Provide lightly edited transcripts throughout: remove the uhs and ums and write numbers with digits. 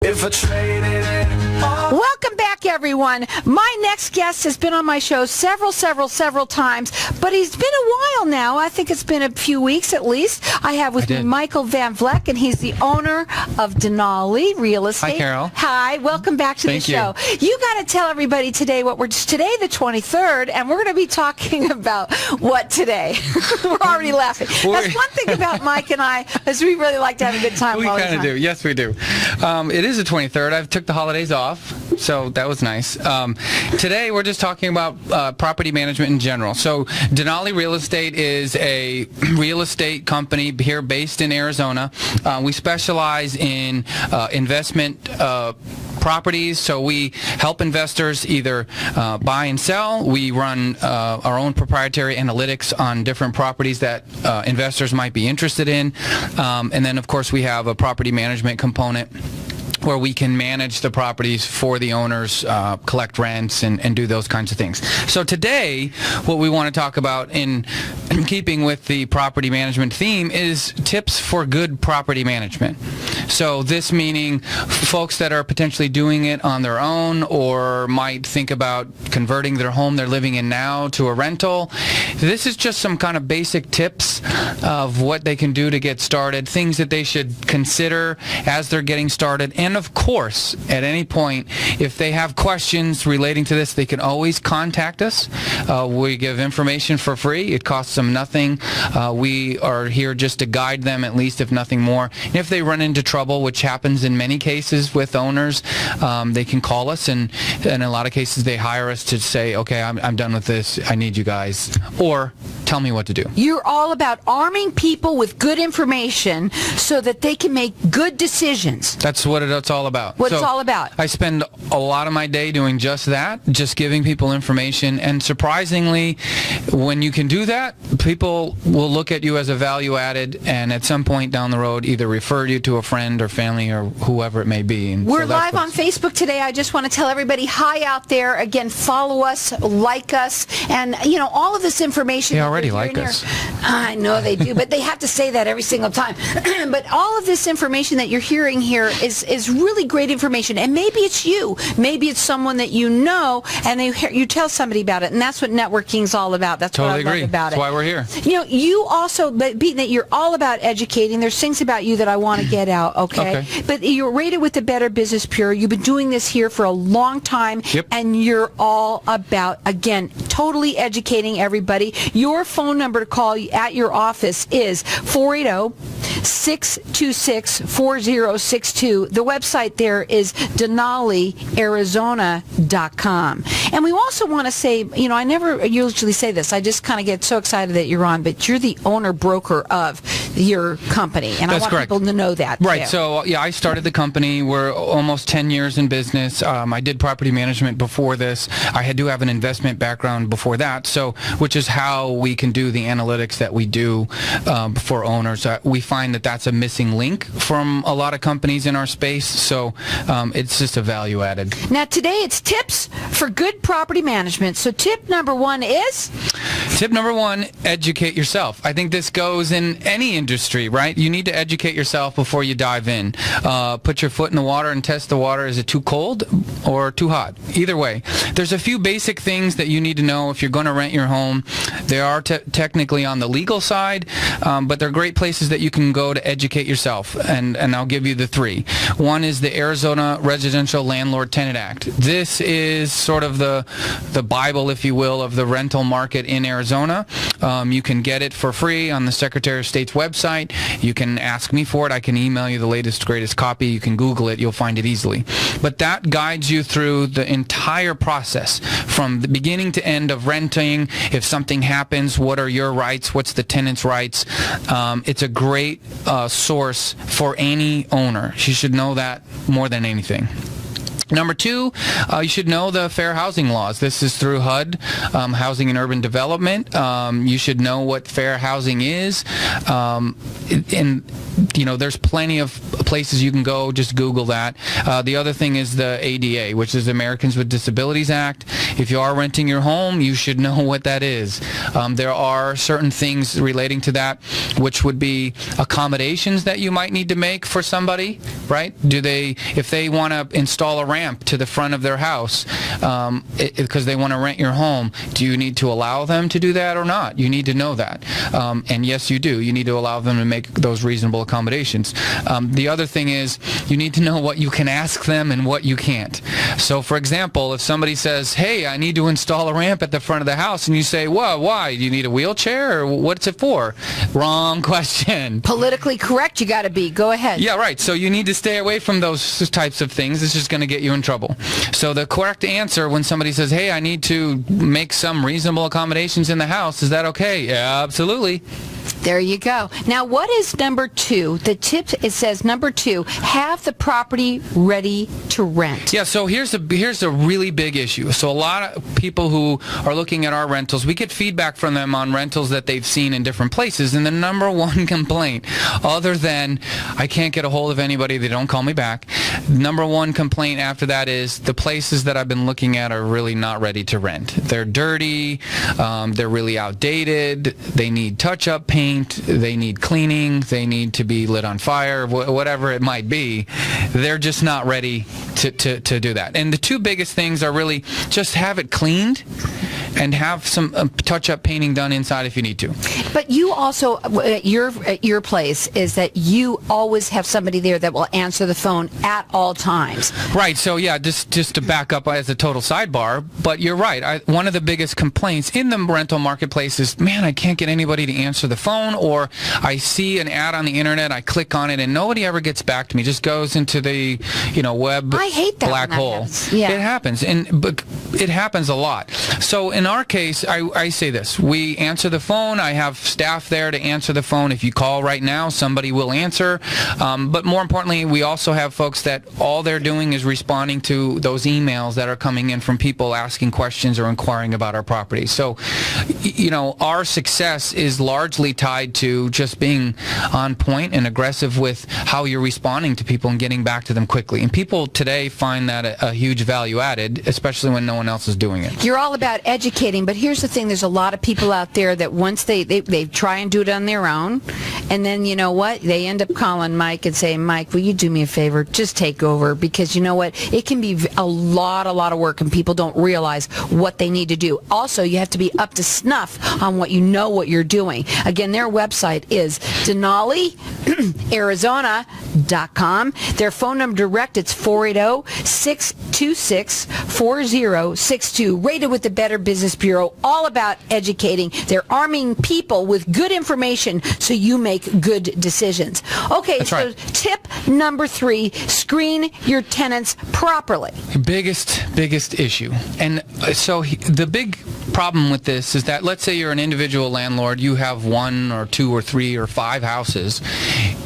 if I traded it all. Welcome back, everyone. My next guest has been on my show several times, but he's been a while now. I think it's been a few weeks at least. I have with me Michael Van Vleck, and he's the owner of Denali Real Estate. Hi, Carol. Hi, welcome back to the show. You got to tell everybody today today the 23rd, and we're going to be talking about what today? We're already laughing. That's one thing about Mike and I, is we really like to have a good time. We kind of do. Yes, we do. It is the 23rd. I took the holidays off, so that was nice. Today, we're just talking about property management in general. So, Denali Real Estate is a real estate company here based in Arizona. We specialize in investment properties, so we help investors either buy and sell. We run our own proprietary analytics on different properties that investors might be interested in, and then of course we have a property management component where we can manage the properties for the owners, collect rents, and do those kinds of things. So today, what we want to talk about in keeping with the property management theme is tips for good property management. So this meaning folks that are potentially doing it on their own or might think about converting their home they're living in now to a rental. This is just some kind of basic tips of what they can do to get started, things that they should consider as they're getting started. And of course, at any point, if they have questions relating to this, they can always contact us. We give information for free. It costs them nothing. We are here just to guide them, at least, if nothing more. And if they run into trouble, which happens in many cases with owners, they can call us, and in a lot of cases, they hire us to say, okay, I'm done with this. I need you guys. Or tell me what to do. You're all about arming people with good information so that they can make good decisions. That's what it's all about. What it's all about. I spend a lot of my day doing just that, just giving people information. And surprisingly, when you can do that, people will look at you as a value added, and at some point down the road, either refer you to a friend or family or whoever it may be. And we're live on Facebook today. I just want to tell everybody hi out there. Again, follow us, like us, and all of this information. They already like us. I know they do, but they have to say that every single time. But all of this information that you're hearing here is really great information, and maybe it's you, maybe it's someone that you know, and you tell somebody about it, and that's what networking is all about. That's totally what I love about That's why we're here. You also, being that you're all about educating, there's things about you that I want to get out, okay? But you're rated with the Better Business Bureau. You've been doing this here for a long time, and you're all about, again, totally educating everybody. Your phone number to call at your office is 480-626-4062. The website there is DenaliArizona.com. And we also want to say, I never usually say this. I just kind of get so excited that you're on, but you're the owner-broker of your company. And I want people to know that. Right. Too. So, I started the company. We're almost 10 years in business. I did property management before this. I do have an investment background before that, which is how we can do the analytics that we do for owners. We find that that's a missing link from a lot of companies in our space, so it's just a value added. Now today it's tips for good property management. So tip number one is? Tip number one, educate yourself. I think this goes in any industry, right? You need to educate yourself before you dive in. Put your foot in the water and test the water. Is it too cold or too hot? Either way. There's a few basic things that you need to know if you're going to rent your home. They are technically on the legal side, but they're great places that you can go to educate yourself, and I'll give you the three. One is the Arizona Residential Landlord Tenant Act. This is sort of the Bible, if you will, of the rental market in Arizona. You can get it for free on the Secretary of State's website. You can ask me for it. I can email you the latest, greatest copy. You can Google it. You'll find it easily. But that guides you through the entire process from the beginning to end of renting. If something happens, what are your rights? What's the tenant's rights? It's a great source for any owner. You should know that more than anything. Number two, you should know the fair housing laws. This is through HUD, Housing and Urban Development. You should know what fair housing is. And there's plenty of places you can go. Just Google that. The other thing is the ADA, which is Americans with Disabilities Act. If you are renting your home, you should know what that is. There are certain things relating to that, which would be accommodations that you might need to make for somebody, right? If they want to install a ramp to the front of their house because they want to rent your home, do you need to allow them to do that or not? You need to know that. And yes, you do. You need to allow them to make those reasonable accommodations. The other thing is you need to know what you can ask them and what you can't. So, for example, if somebody says, hey, I need to install a ramp at the front of the house, and you say, well, why? Do you need a wheelchair, or what's it for? Wrong question. Politically correct you got to be. Go ahead. Yeah, right. So you need to stay away from those types of things. It's just going to get you in trouble. So the correct answer when somebody says, hey, I need to make some reasonable accommodations in the house, is that okay? Yeah, absolutely. There you go. Now, what is number 2? The tip, it says number 2, have the property ready to rent. Yeah, so here's a really big issue. So a lot of people who are looking at our rentals, we get feedback from them on rentals that they've seen in different places, and the number one complaint, other than I can't get a hold of anybody, they don't call me back, number one complaint after that is the places that I've been looking at are really not ready to rent. They're dirty, they're really outdated, they need touch-up paint, they need cleaning, they need to be lit on fire, whatever it might be. They're just not ready to do that. And the two biggest things are really just have it cleaned and have some touch-up painting done inside if you need to. But you also, your place is that you always have somebody there that will answer the phone at all times. Right. So yeah, just to back up as a total sidebar, but you're right. One of the biggest complaints in the rental marketplace is, man, I can't get anybody to answer the phone, or I see an ad on the internet, I click on it, and nobody ever gets back to me. Just goes into the web I hate that black hole. Yeah. It happens, but it happens a lot. So in our case, I say this: we answer the phone. I have staff there to answer the phone. If you call right now, somebody will answer. But more importantly, we also have folks that all they're doing is responding to those emails that are coming in from people asking questions or inquiring about our property. So, our success is largely tied to just being on point and aggressive with how you're responding to people and getting back to them quickly. And people today find that a huge value added, especially when no one else is doing it. You're all about educating, but here's the thing. There's a lot of people out there that once they try and do it on their own, and then you know what? They end up calling Mike and saying, Mike, will you do me a favor? Just take over, because you know what? It can be a lot of work, and people don't realize what they need to do. Also, you have to be up to snuff on what you're doing. Again, their website is Denali, Arizona.com. Their phone number direct, it's 480-626-4062. Rated with the Better Business Bureau, all about educating. They're arming people with good information so you make good decisions. Okay, That's so right. Tip number 3, screen your tenants properly. Biggest issue. And so the big problem with this is that, let's say you're an individual landlord, you have 1 or 2 or 3 or 5 houses.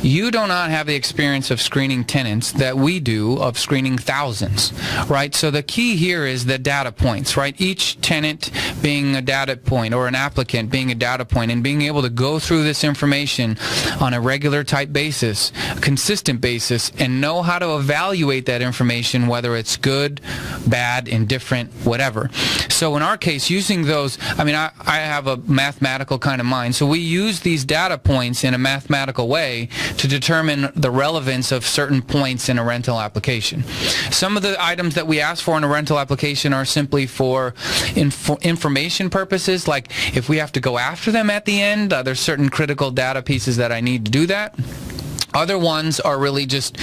You do not have the experience of screening tenants that we do of screening thousands, right? So the key here is the data points, right? Each tenant being a data point, or an applicant being a data point, and being able to go through this information on a regular type basis, consistent basis, and know how to evaluate that information, whether it's good, bad, indifferent, whatever. So in our case, using those, I have a mathematical kind of mind, so we use these data points in a mathematical way to determine the relevance of certain points in a rental application. Some of the items that we ask for in a rental application are simply for information purposes, like if we have to go after them at the end, there's certain critical data pieces that I need to do that. Other ones are really just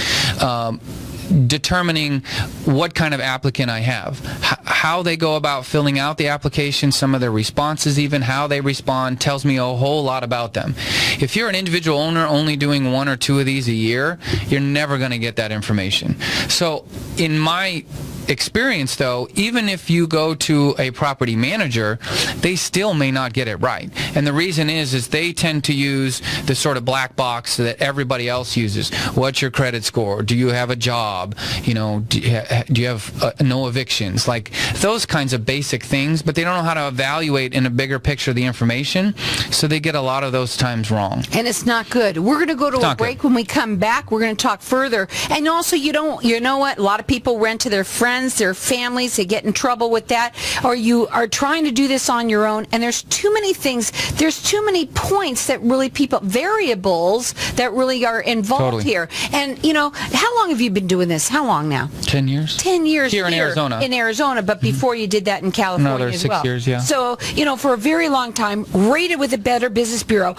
determining what kind of applicant I have, how they go about filling out the application, some of their responses, even how they respond, tells me a whole lot about them. If you're an individual owner only doing 1 or 2 of these a year, you're never going to get that information. So in my experience, though, even if you go to a property manager, they still may not get it right. And the reason is they tend to use the sort of black box that everybody else uses. What's your credit score? Do you have a job? You know, do you have no evictions? Like those kinds of basic things, but they don't know how to evaluate in a bigger picture the information, so they get a lot of those times wrong. And it's not good. We're going to go to a break. When we come back, we're going to talk further. And also, you know what? A lot of people rent to their friends, their families. They get in trouble with that. Or you are trying to do this on your own, and there's too many things. There's too many points that really variables that really are involved here. And, you know, how long have you been doing this? How long now? 10 years. 10 years here in Arizona. In Arizona, but before you did that in California Another as 6 well. years, yeah. So, you know, for a very long time, rated with the Better Business Bureau.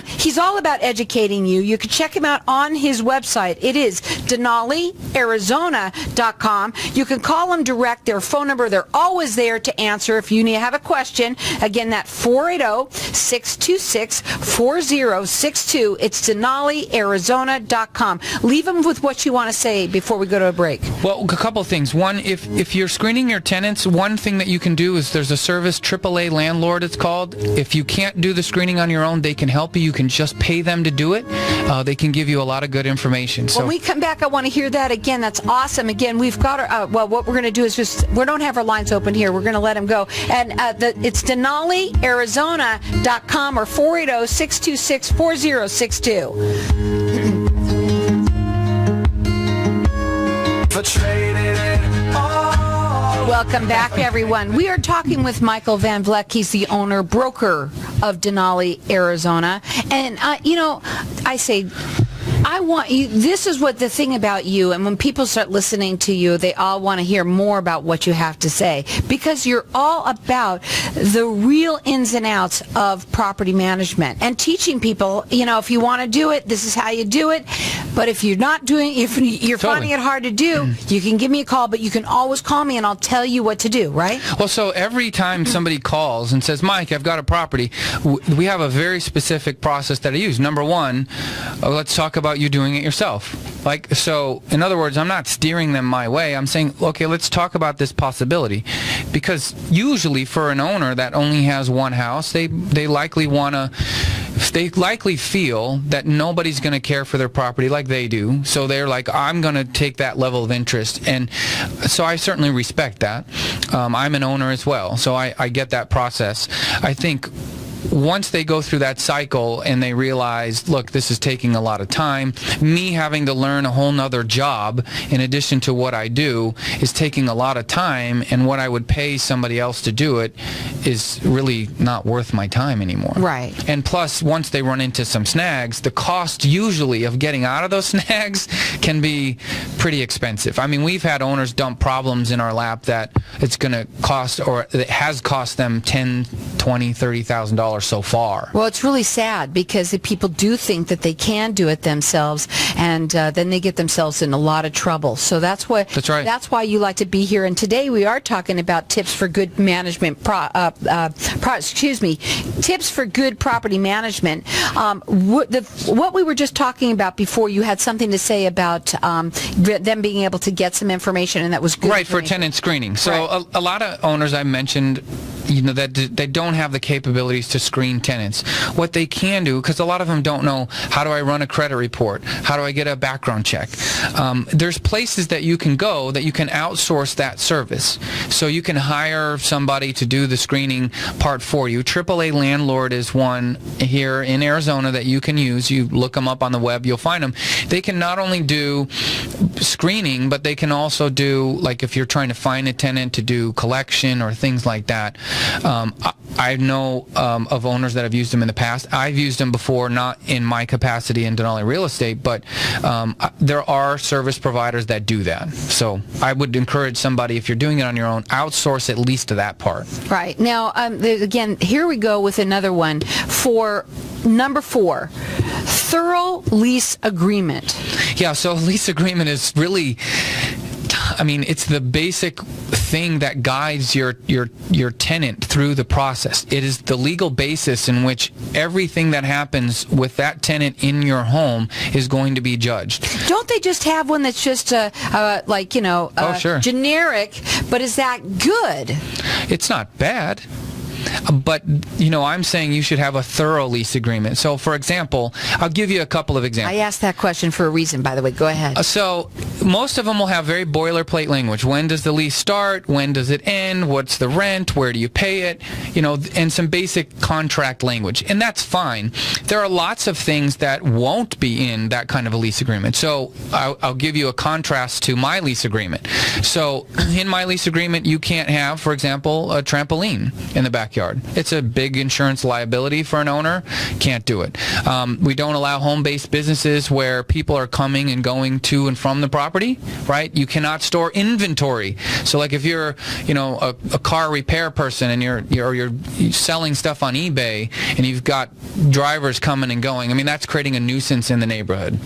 He's all about educating you. You can check him out on his website. It is DenaliArizona.com. You can call them direct. Their phone number, they're always there to answer if you have a question. Again, that 480-626-4062. It's DenaliArizona.com. Leave them with what you want to say before we go to a break. Well, a couple things. One, if you're screening your tenants, one thing that you can do is there's a service, AAA Landlord it's called. If you can't do the screening on your own, they can help you. You can just pay them to do it. They can give you a lot of good information. So when we come back, I want to hear that again. That's awesome. Again, we've got our, what we're going to do is we don't have our lines open here. We're going to let them go. And it's DenaliArizona.com or 480-626-4062. For trading it all. Welcome back, everyone. We are talking with Michael Van Vleck. He's the owner, broker of Denali, Arizona. And, you know, I say, I want you, this is what the thing about you, and when people start listening to you, they all want to hear more about what you have to say, because you're all about the real ins and outs of property management and teaching people, you know, if you want to do it, this is how you do it. But if you're not doing, if you're finding it hard to do, you can give me a call, but you can always call me and I'll tell you what to do, right? Well, so every time somebody calls and says, Mike, I've got a property, we have a very specific process that I use. Number one, let's talk about you doing it yourself. Like, so, in other words, I'm not steering them my way. I'm saying, okay, let's talk about this possibility. Because usually for an owner that only has one house, they likely feel that nobody's going to care for their property like they do. So they're like, I'm going to take that level of interest. And so I certainly respect that. I'm an owner as well. So I get that process. I think once they go through that cycle and they realize, look, this is taking a lot of time, me having to learn a whole nother job in addition to what I do is taking a lot of time, and what I would pay somebody else to do it is really not worth my time anymore. Right. And plus, once they run into some snags, the cost usually of getting out of those snags can be pretty expensive. I mean, we've had owners dump problems in our lap that it's going to cost, or it has cost them $10,000, $20,000, $30,000 so far. Well, it's really sad because the people do think that they can do it themselves, and then they get themselves in a lot of trouble. So that's right. That's why you like to be here. And today we are talking about tips for good management. Tips for good property management. What we were just talking about before, you had something to say about them being able to get some information, and that was good. Right, for tenant screening. So right. a lot of owners I mentioned, you know, that they don't have the capabilities to screen tenants. What they can do, because a lot of them don't know, how do I run a credit report? How do I get a background check? There's places that you can go that you can outsource that service. So you can hire somebody to do the screening part for you. AAA Landlord is one here in Arizona that you can use. You look them up on the web, you'll find them. They can not only do screening, but they can also do, like if you're trying to find a tenant, to do collection or things like that. I know of owners that have used them in the past. I've used them before, not in my capacity in Denali Real Estate, but there are service providers that do that. So I would encourage somebody, if you're doing it on your own, outsource at least to that part. Right. Now, again, here we go with another one for number 4. Thorough lease agreement. Yeah, so lease agreement is really I mean, it's the basic thing that guides your tenant through the process. It is the legal basis in which everything that happens with that tenant in your home is going to be judged. Don't they just have one that's just sure. generic, but is that good? It's not bad. But, I'm saying you should have a thorough lease agreement. So, for example, I'll give you a couple of examples. I asked that question for a reason, by the way. Go ahead. So, most of them will have very boilerplate language. When does the lease start? When does it end? What's the rent? Where do you pay it? And some basic contract language. And that's fine. There are lots of things that won't be in that kind of a lease agreement. So, I'll give you a contrast to my lease agreement. So, in my lease agreement, you can't have, for example, a trampoline in the backyard. It's a big insurance liability for an owner. Can't do it. We don't allow home-based businesses where people are coming and going to and from the property, right? You cannot store inventory. So like if you're, a car repair person and you're selling stuff on eBay and you've got drivers coming and going, I mean, that's creating a nuisance in the neighborhood.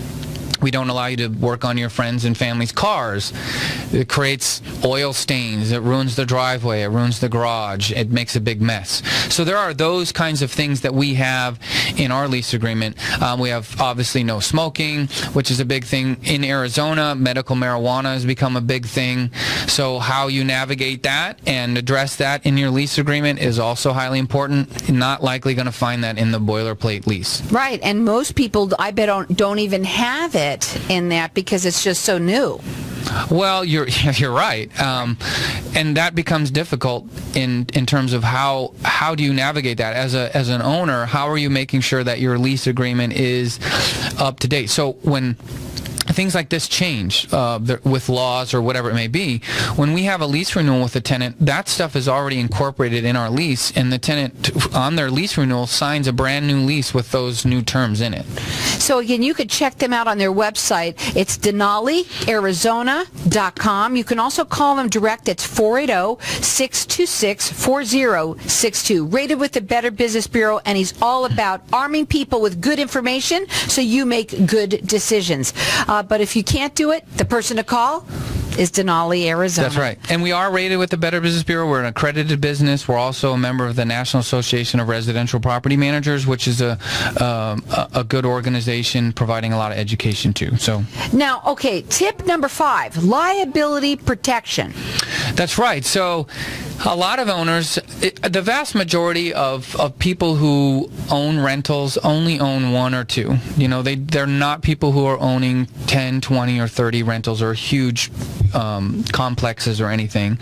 We don't allow you to work on your friends and family's cars. It creates oil stains. It ruins the driveway. It ruins the garage. It makes a big mess. So there are those kinds of things that we have in our lease agreement. We have obviously no smoking, which is a big thing. In Arizona, medical marijuana has become a big thing. So how you navigate that and address that in your lease agreement is also highly important. Not likely going to find that in the boilerplate lease. Right, and most people, I bet, don't even have it in that because it's just so new. Well, you're right, and that becomes difficult in terms of how do you navigate that as an owner? How are you making sure that your lease agreement is up to date? So when things like this change with laws or whatever it may be, when we have a lease renewal with a tenant, that stuff is already incorporated in our lease, and the tenant on their lease renewal signs a brand new lease with those new terms in it. So again, you could check them out on their website. It's DenaliArizona.com. You can also call them direct. It's 480-626-4062. Rated with the Better Business Bureau, and he's all about arming people with good information so you make good decisions. But if you can't do it, the person to call is Denali, Arizona. That's right. And we are rated with the Better Business Bureau. We're an accredited business. We're also a member of the National Association of Residential Property Managers, which is a good organization providing a lot of education too. So now, okay, tip number 5, liability protection. That's right. So a lot of owners, the vast majority of people who own rentals only own 1 or 2. They're not people who are owning 10, 20, or 30 rentals or huge complexes or anything.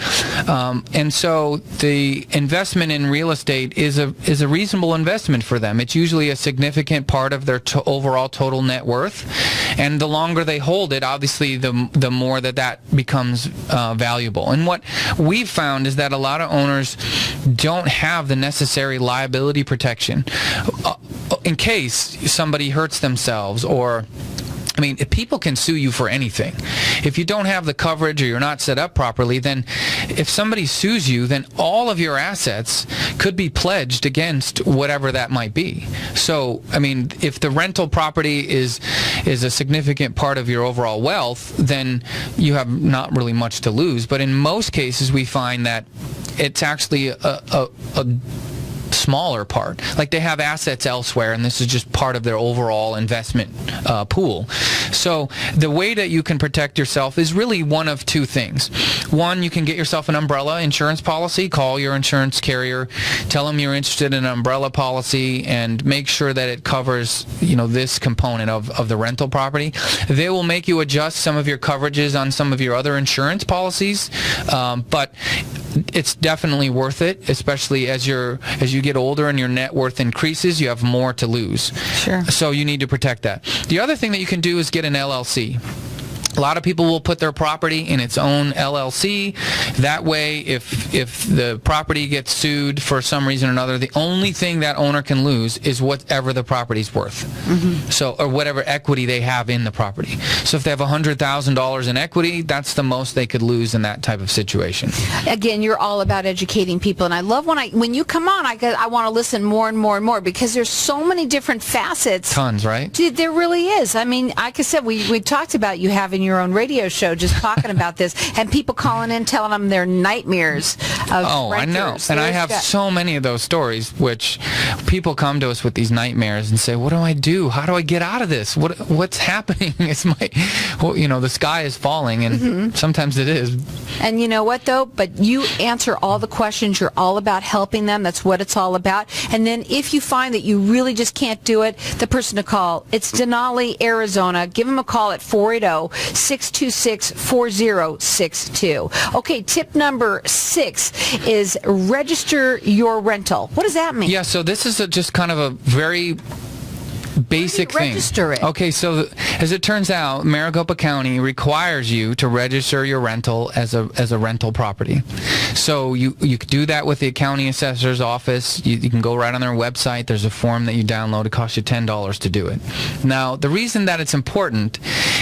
And so the investment in real estate is a reasonable investment for them. It's usually a significant part of their overall total net worth. And the longer they hold it, obviously, the more that becomes valuable. And what we've found is that a lot of owners don't have the necessary liability protection in case somebody hurts themselves or... I mean, if people can sue you for anything. If you don't have the coverage or you're not set up properly, then if somebody sues you, then all of your assets could be pledged against whatever that might be. So, I mean, if the rental property is a significant part of your overall wealth, then you have not really much to lose. But in most cases, we find that it's actually a smaller part. Like they have assets elsewhere, and this is just part of their overall investment pool. So the way that you can protect yourself is really one of 2 things. One, you can get yourself an umbrella insurance policy. Call your insurance carrier, tell them you're interested in an umbrella policy, and make sure that it covers, this component of the rental property. They will make you adjust some of your coverages on some of your other insurance policies, but it's definitely worth it, especially as you get older and your net worth increases, you have more to lose. Sure. So you need to protect that. The other thing that you can do is get an LLC. A lot of people will put their property in its own LLC. That way, if the property gets sued for some reason or another, the only thing that owner can lose is whatever the property's worth. Mm-hmm. So, or whatever equity they have in the property. So if they have $100,000 in equity, that's the most they could lose in that type of situation. Again, you're all about educating people, and I love when you come on, I want to listen more and more and more because there's so many different facets. Tons, right? There really is. I mean, like I said, we talked about you having your your own radio show just talking about this, and people calling in telling them their nightmares of renters. I know. And I have so many of those stories, which people come to us with these nightmares and say, what do I do? How do I get out of this? What's happening? It's the sky is falling, and sometimes it is. And you know what, though? But you answer all the questions. You're all about helping them. That's what it's all about. And then if you find that you really just can't do it, the person to call, it's Denali, Arizona. Give them a call at 480-626-4062. Okay, tip number 6 is register your rental. What does that mean? Yeah, so this is just kind of a very basic thing. Register it. Okay, so as it turns out, Maricopa County requires you to register your rental as a rental property. So you can do that with the county assessor's office. You can go right on their website. There's a form that you download. It costs you $10 to do it. Now, the reason that it's important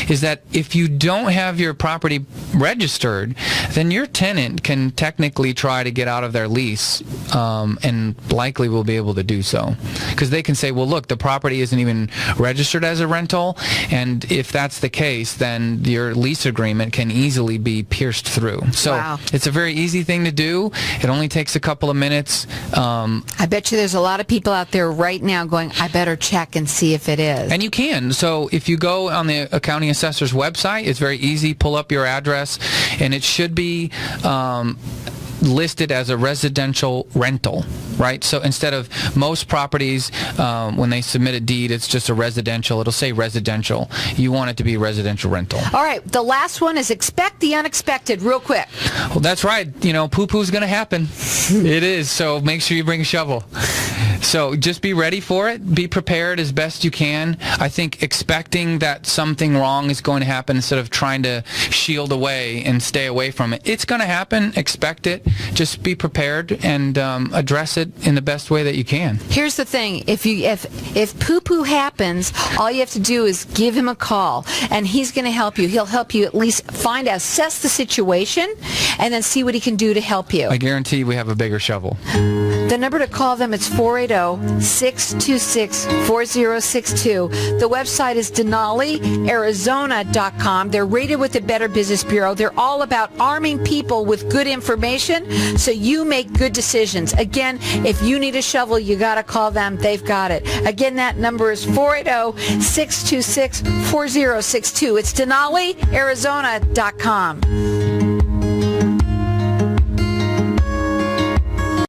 is that if you don't have your property registered, then your tenant can technically try to get out of their lease, and likely will be able to do so. Because they can say, well, look, the property isn't even registered as a rental, and if that's the case, then your lease agreement can easily be pierced through. So It's a very easy thing to do. It only takes a couple of minutes. I bet you there's a lot of people out there right now going, I better check and see if it is. And you can. So if you go on the county assessor's website, it's very easy. Pull up your address, and it should be listed as a residential rental, right? So instead of most properties, when they submit a deed, it's just a residential. It'll say residential. You want it to be residential rental. All right. The last one is expect the unexpected, real quick. Well, that's right. Poo-poo's going to happen. It is. So make sure you bring a shovel. So just be ready for it. Be prepared as best you can. I think expecting that something wrong is going to happen instead of trying to shield away and stay away from it. It's going to happen. Expect it. Just be prepared and address it in the best way that you can. Here's the thing. If poo-poo happens, all you have to do is give him a call, and he's going to help you. He'll help you at least assess the situation, and then see what he can do to help you. I guarantee we have a bigger shovel. The number to call them is 480-626-4062. The website is DenaliArizona.com. They're rated with the Better Business Bureau. They're all about arming people with good information so you make good decisions. Again, if you need a shovel, you got to call them. They've got it. Again, that number is 480-626-4062. It's DenaliArizona.com.